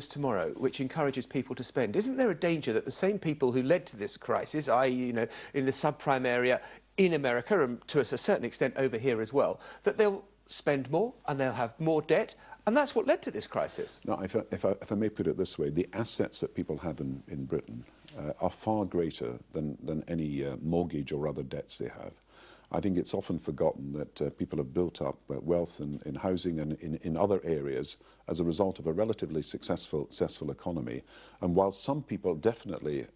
tomorrow which encourages people to spend, isn't there a danger that the same people who led to this crisis, i.e., you know, in the subprime area in America and to a certain extent over here as well, that they'll spend more and they'll have more debt, and that's what led to this crisis? No, if I may put it this way, the assets that people have in Britain are far greater than any mortgage or other debts they have. I think it's often forgotten that people have built up wealth in housing and in other areas as a result of a relatively successful economy. And while some people definitely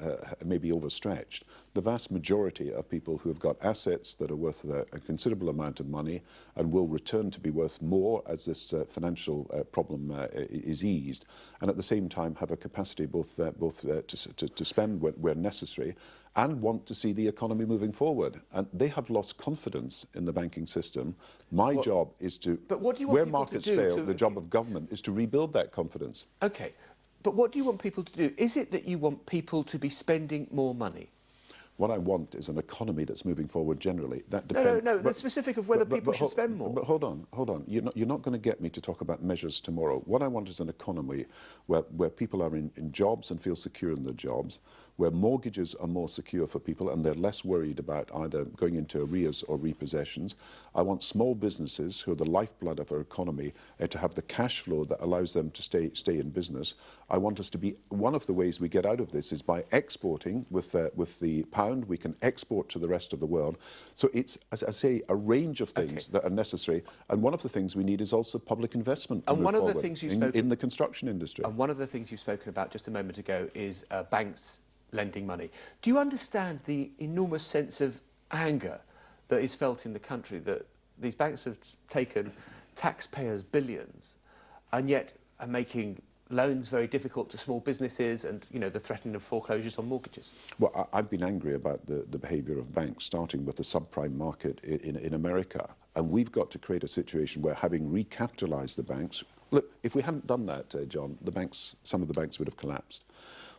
may be overstretched, the vast majority are people who have got assets that are worth a considerable amount of money and will return to be worth more as this financial problem is eased, and at the same time have a capacity both to spend where necessary and want to see the economy moving forward. And they have lost confidence in the banking system. My job is to, where markets fail, the job of government is to rebuild that confidence. Okay, but what do you want people to do? Is it that you want people to be spending more money? What I want is an economy that's moving forward generally. That depends. No, the specific of whether people should spend more. But hold on. You're not going to get me to talk about measures tomorrow. What I want is an economy where people are in jobs and feel secure in their jobs, where mortgages are more secure for people and they're less worried about either going into arrears or repossessions. I want small businesses, who are the lifeblood of our economy, to have the cash flow that allows them to stay in business. I want us to be, one of the ways we get out of this is by exporting with the pound. We can export to the rest of the world. So it's, as I say, a range of things that are necessary. And one of the things we need is also public investment to move forward in the construction industry. And one of the things you've spoken about just a moment ago is banks lending money. Do you understand the enormous sense of anger that is felt in the country, that these banks have taken taxpayers' billions and yet are making loans very difficult to small businesses and, you know, the threatening of foreclosures on mortgages? Well, I've been angry about the behaviour of banks, starting with the subprime market in America. And we've got to create a situation where, having recapitalised the banks, look, if we hadn't done that, John, some of the banks would have collapsed.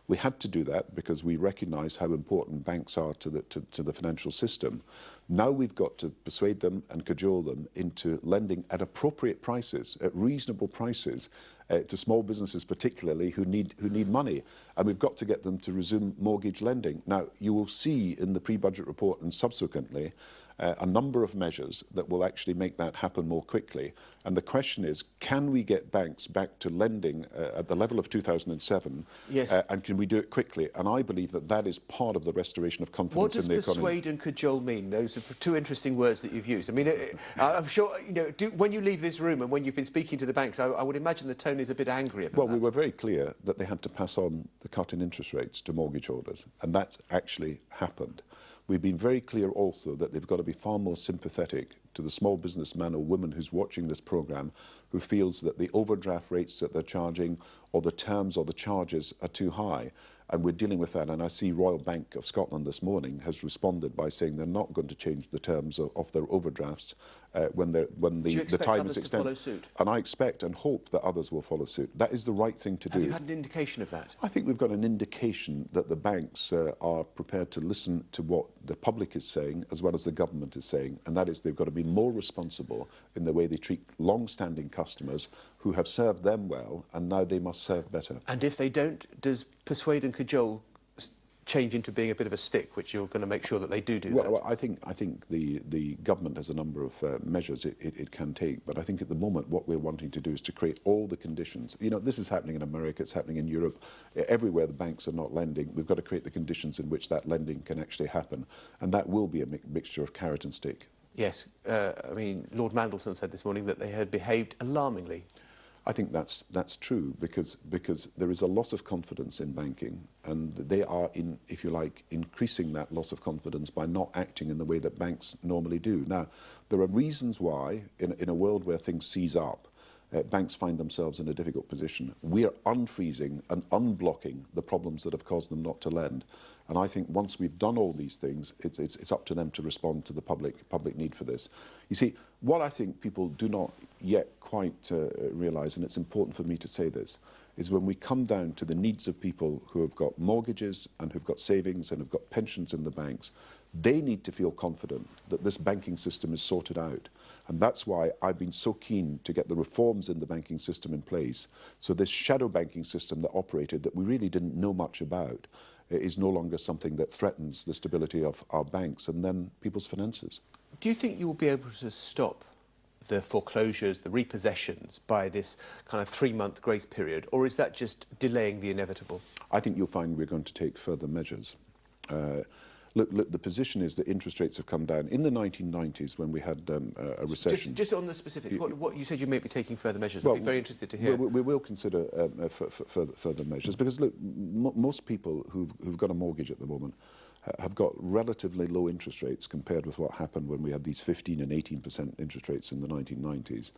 We had to do that because we recognise how important banks are to the financial system. Now we've got to persuade them and cajole them into lending at appropriate prices, at reasonable prices, to small businesses particularly who need money. And we've got to get them to resume mortgage lending. Now, you will see in the pre-budget report and subsequently a number of measures that will actually make that happen more quickly. And the question is, can we get banks back to lending at the level of 2007? Yes. And can we do it quickly? And I believe that that is part of the restoration of confidence in the economy. What does persuade and cajole mean? Those are two interesting words that you've used. I mean, I'm sure, you know, when you leave this room and when you've been speaking to the banks, I would imagine the tone is a bit angrier than that. Well, we were very clear that they had to pass on the cut in interest rates to mortgage holders, and that actually happened. We've been very clear also that they've got to be far more sympathetic to the small businessman or woman who's watching this programme, who feels that the overdraft rates that they're charging or the terms or the charges are too high. And we're dealing with that. And I see Royal Bank of Scotland this morning has responded by saying they're not going to change the terms of their overdrafts when the time is extended. To follow suit? And I expect and hope that others will follow suit. That is the right thing to do. Have you had an indication of that? I think we've got an indication that the banks are prepared to listen to what the public is saying as well as the government is saying, and that is they've got to be more responsible in the way they treat long-standing customers who have served them well, and now they must serve better. And if they don't, does persuade and cajole change into being a bit of a stick, which you're going to make sure that they do that? Well, I think the government has a number of measures it can take, but I think at the moment what we're wanting to do is to create all the conditions. You know, this is happening in America, it's happening in Europe. Everywhere the banks are not lending, we've got to create the conditions in which that lending can actually happen, and that will be a mixture of carrot and stick. Yes, I mean, Lord Mangleson said this morning that they had behaved alarmingly. I think that's true because there is a loss of confidence in banking, and they are, if you like, increasing that loss of confidence by not acting in the way that banks normally do. Now, there are reasons why, in a world where things seize up, banks find themselves in a difficult position. We are unfreezing and unblocking the problems that have caused them not to lend. And I think once we've done all these things, it's up to them to respond to the public need for this. You see, what I think people do not yet quite realise, and it's important for me to say this, is when we come down to the needs of people who have got mortgages and who've got savings and have got pensions in the banks, They need to feel confident that this banking system is sorted out. And that's why I've been so keen to get the reforms in the banking system in place. So this shadow banking system that operated that we really didn't know much about is no longer something that threatens the stability of our banks and then people's finances. Do you think you will be able to stop the foreclosures, the repossessions, by this kind of 3-month grace period, or is that just delaying the inevitable? I think you'll find we're going to take further measures. Look, the position is that interest rates have come down. In the 1990s, when we had a recession... Just on the specifics, what you said you may be taking further measures. I'd be very interested to hear. We will consider further measures, because, look, most people who've got a mortgage at the moment have got relatively low interest rates compared with what happened when we had these 15% and 18% interest rates in the 1990s.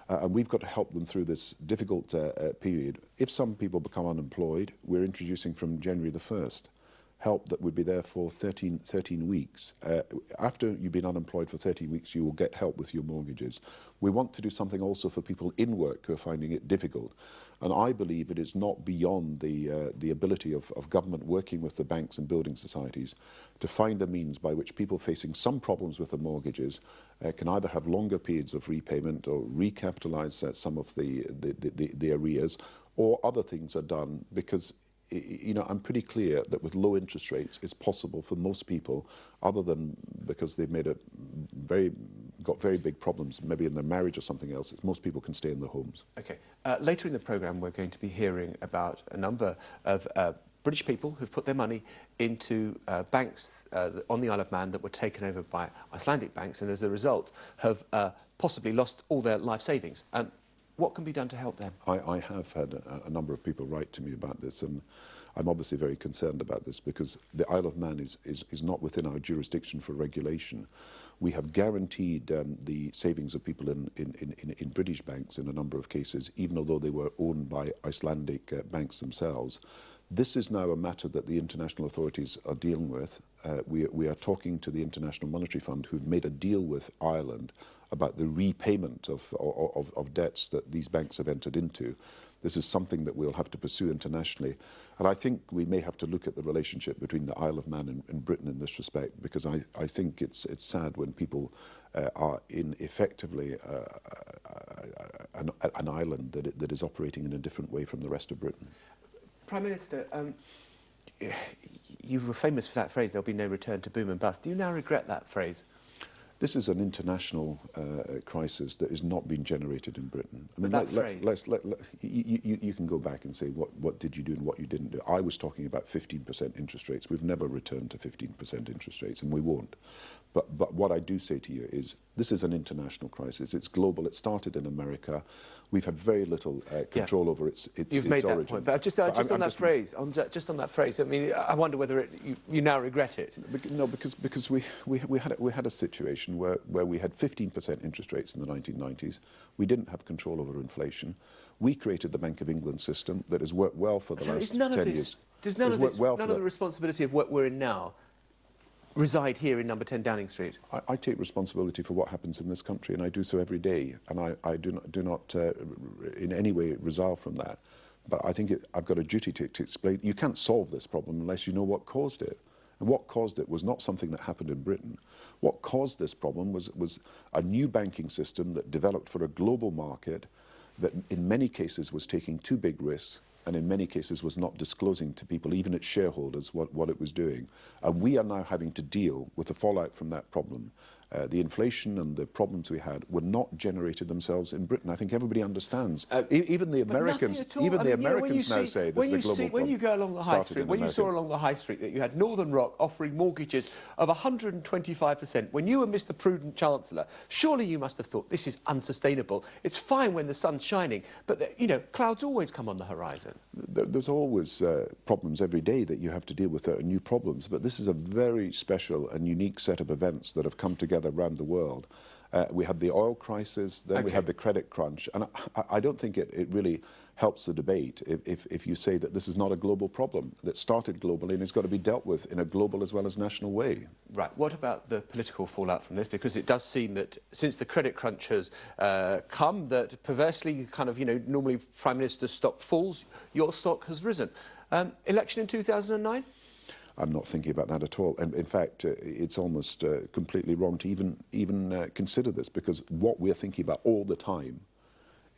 And we've got to help them through this difficult period. If some people become unemployed, we're introducing from January the 1st help that would be there for 13 weeks. After you've been unemployed for 13 weeks, you will get help with your mortgages. We want to do something also for people in work who are finding it difficult. And I believe it is not beyond the ability of government working with the banks and building societies to find a means by which people facing some problems with their mortgages can either have longer periods of repayment or recapitalise some of the arrears, or other things are done, because I'm pretty clear that with low interest rates, it's possible for most people, other than because they've got very big problems, maybe in their marriage or something else, most people can stay in their homes. Okay. Later in the programme, we're going to be hearing about a number of British people who've put their money into banks on the Isle of Man that were taken over by Icelandic banks, and as a result have possibly lost all their life savings. What can be done to help them? I have had a number of people write to me about this, and I'm obviously very concerned about this, because the Isle of Man is not within our jurisdiction for regulation. We have guaranteed the savings of people in British banks in a number of cases, even although they were owned by Icelandic banks themselves. This is now a matter that the international authorities are dealing with. We are talking to the International Monetary Fund, who've made a deal with Ireland about the repayment of debts that these banks have entered into. This is something that we'll have to pursue internationally. And I think we may have to look at the relationship between the Isle of Man and Britain in this respect, because I think it's sad when people are in effectively an island that is operating in a different way from the rest of Britain. Prime Minister, you were famous for that phrase, there'll be no return to boom and bust. Do you now regret that phrase? This is an international crisis that is not being generated in Britain. I mean, you can go back and say what did you do and what you didn't do. I was talking about 15% interest rates. We've never returned to 15% interest rates, and we won't. But what I do say to you is this is an international crisis. It's global. It started in America. We've had very little control over its You've made origin. that point, but just on that phrase, I mean, I wonder whether you now regret it. No, because we had a situation where we had 15% interest rates in the 1990s. We didn't have control over inflation. We created the Bank of England system that has worked well for the last 10 years. Does none of the responsibility of what we're in now reside here in number 10 Downing Street? I take responsibility for what happens in this country, and I do so every day, and I do not in any way resile from that. But I think I've got a duty to explain. You can't solve this problem unless you know what caused it. And what caused it was not something that happened in Britain. What caused this problem was a new banking system that developed for a global market that in many cases was taking too big risks, and in many cases was not disclosing to people, even its shareholders, what it was doing. And we are now having to deal with the fallout from that problem. The inflation and the problems we had were not generated themselves in Britain. I think everybody understands. Even the Americans, now say this is a global problem. When you go along the high street, when you saw along the high street that you had Northern Rock offering mortgages of 125%, when you were Mr. Prudent Chancellor, surely you must have thought this is unsustainable. It's fine when the sun's shining, but clouds always come on the horizon. There's always problems every day that you have to deal with, new problems, but this is a very special and unique set of events that have come together around the world. We had the oil crisis, then we had the credit crunch, and I don't think it really helps the debate if you say that this is not a global problem that started globally and it's got to be dealt with in a global as well as national way. Right. What about the political fallout from this? Because it does seem that since the credit crunch has come, that perversely normally Prime Minister's stock falls, your stock has risen. Election in 2009? I'm not thinking about that at all. And in fact, it's almost completely wrong to even consider this, because what we're thinking about all the time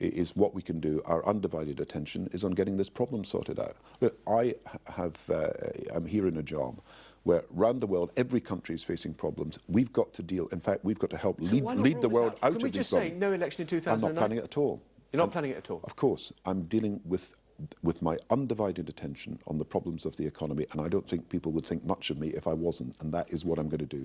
is what we can do. Our undivided attention is on getting this problem sorted out. Look, I'm here in a job where around the world every country is facing problems. We've got to deal, in fact, we've got to help lead the world out of these problems. Can we just say no election in 2009? I'm not planning it at all. You're not planning it at all? Of course. I'm dealing with my undivided attention on the problems of the economy, and I don't think people would think much of me if I wasn't, and that is what I'm going to do.